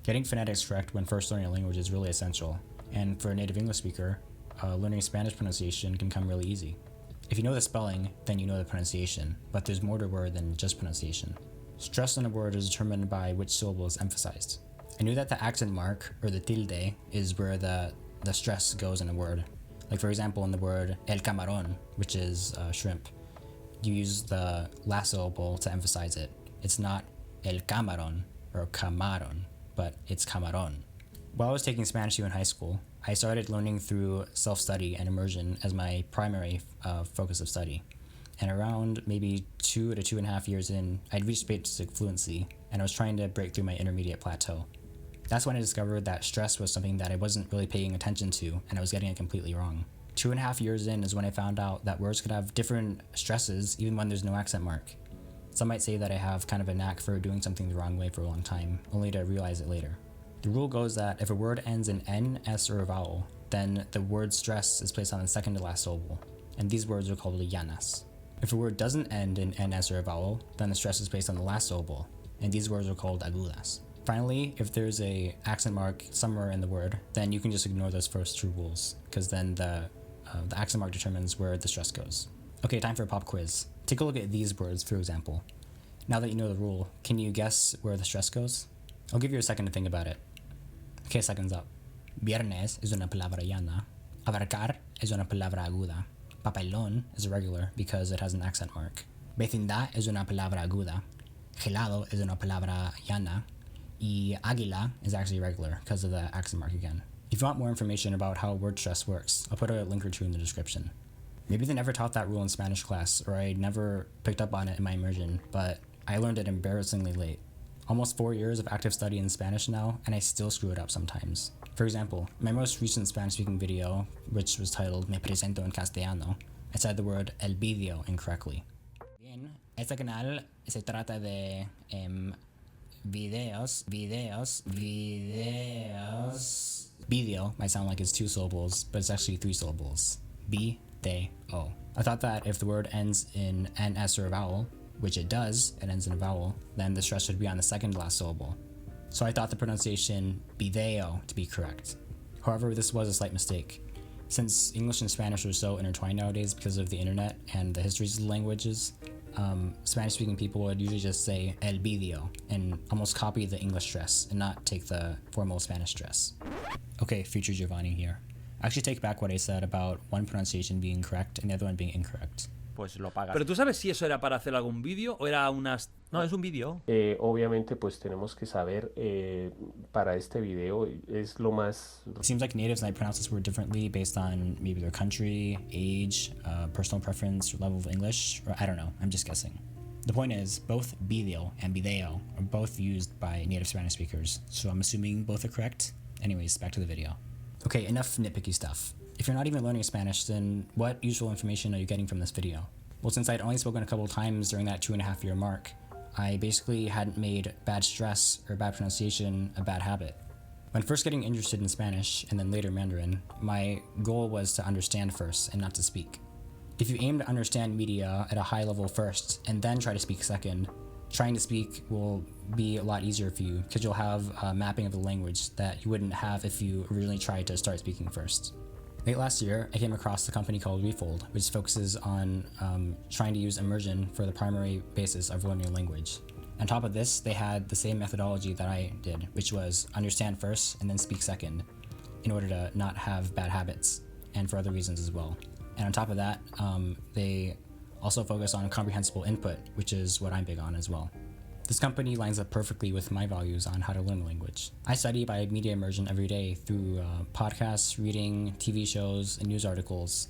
Getting phonetics correct when first learning a language is really essential, and for a native English speaker, learning Spanish pronunciation can come really easy. If you know the spelling, then you know the pronunciation, but there's more to a word than just pronunciation. Stress on a word is determined by which syllable is emphasized. I knew that the accent mark, or the tilde, is where the stress goes in a word. Like for example, in the word el camarón, which is shrimp, you use the last syllable to emphasize it. It's not el camarón or camaron, but it's camarón. While I was taking Spanish 2 in high school, I started learning through self-study and immersion as my primary focus of study. And around maybe 2 to 2.5 years in, I'd reached basic fluency, and I was trying to break through my intermediate plateau. That's when I discovered that stress was something that I wasn't really paying attention to, and I was getting it completely wrong. 2.5 years in is when I found out that words could have different stresses even when there's no accent mark. Some might say that I have kind of a knack for doing something the wrong way for a long time, only to realize it later. The rule goes that if a word ends in N, S, or a vowel, then the word stress is placed on the second to last syllable, and these words are called llanas. If a word doesn't end in N, S, or a vowel, then the stress is placed on the last syllable, and these words are called agudas. Finally, if there's a accent mark somewhere in the word, then you can just ignore those first two rules, because then the accent mark determines where the stress goes. Okay, time for a pop quiz. Take a look at these words, for example. Now that you know the rule, can you guess where the stress goes? I'll give you a second to think about it. Okay, seconds up. Viernes es una palabra llana. Abarcar es una palabra aguda. Papelón is irregular because it has an accent mark. Vecindad es una palabra aguda. Gelado is una palabra llana. Y águila is actually irregular because of the accent mark again. If you want more information about how word stress works, I'll put a link or two in the description. Maybe they never taught that rule in Spanish class, or I never picked up on it in my immersion, but I learned it embarrassingly late. Almost 4 years of active study in Spanish now, and I still screw it up sometimes. For example, my most recent Spanish-speaking video, which was titled Me presento en castellano, I said the word el video incorrectly. Bien, este canal se trata de videos. Video might sound like it's 2 syllables, but it's actually 3 syllables. B-de-o. I thought that if the word ends in N, S, or a vowel, which it does, it ends in a vowel, then the stress should be on the second to last syllable. So I thought the pronunciation video to be correct. However, this was a slight mistake. Since English and Spanish are so intertwined nowadays because of the internet and the histories of the languages, Spanish-speaking people would usually just say el video and almost copy the English stress and not take the formal Spanish stress. Okay, future Giovanni here. I actually take back what I said about one pronunciation being correct and the other one being incorrect. Pues lo pagas. Pero tú sabes si eso era para hacer algún vídeo o era unas... No, es un vídeo. Obviamente pues tenemos que saber para este video es lo más... It seems like natives might pronounce this word differently based on maybe their country, age, personal preference, or level of English, or I don't know, I'm just guessing. The point is, both video and video are both used by native Spanish speakers, so I'm assuming both are correct. Anyways, back to the video. Okay, enough nitpicky stuff. If you're not even learning Spanish, then what useful information are you getting from this video? Well, since I'd only spoken a couple times during that 2.5 year mark, I basically hadn't made bad stress or bad pronunciation a bad habit. When first getting interested in Spanish, and then later Mandarin, my goal was to understand first and not to speak. If you aim to understand media at a high level first, and then try to speak second, trying to speak will be a lot easier for you because you'll have a mapping of the language that you wouldn't have if you originally tried to start speaking first. Late last year, I came across a company called Refold, which focuses on trying to use immersion for the primary basis of learning a language. On top of this, they had the same methodology that I did, which was understand first and then speak second, in order to not have bad habits, and for other reasons as well. And on top of that, they also focus on comprehensible input, which is what I'm big on as well. This company lines up perfectly with my values on how to learn a language. I study by media immersion every day through podcasts, reading, TV shows, and news articles.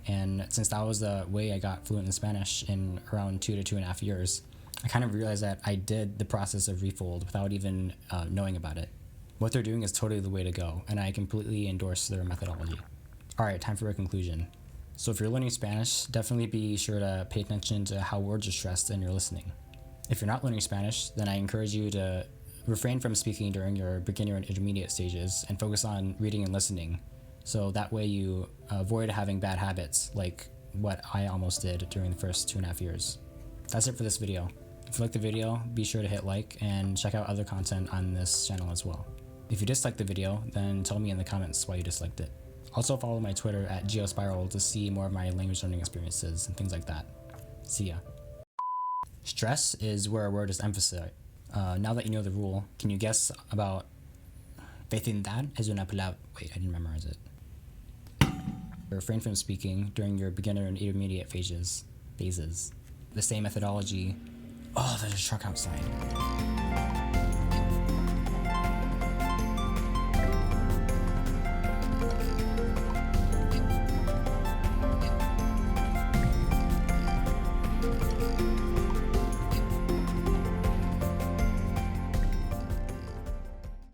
And since that was the way I got fluent in Spanish in around 2 to 2.5 years, I kind of realized that I did the process of Refold without even knowing about it. What they're doing is totally the way to go, and I completely endorse their methodology. Alright, time for a conclusion. So if you're learning Spanish, definitely be sure to pay attention to how words are stressed in your listening. If you're not learning Spanish, then I encourage you to refrain from speaking during your beginner and intermediate stages and focus on reading and listening. So that way you avoid having bad habits like what I almost did during the first 2.5 years. That's it for this video. If you liked the video, be sure to hit like and check out other content on this channel as well. If you disliked the video, then tell me in the comments why you disliked it. Also follow my Twitter at geospiral to see more of my language learning experiences and things like that. See ya. Stress is where a word is emphasized. Now that you know the rule, can you guess about vecindad es una palabra? Wait, I didn't memorize it. Refrain from speaking during your beginner and intermediate phases. The same methodology. Oh, there's a truck outside.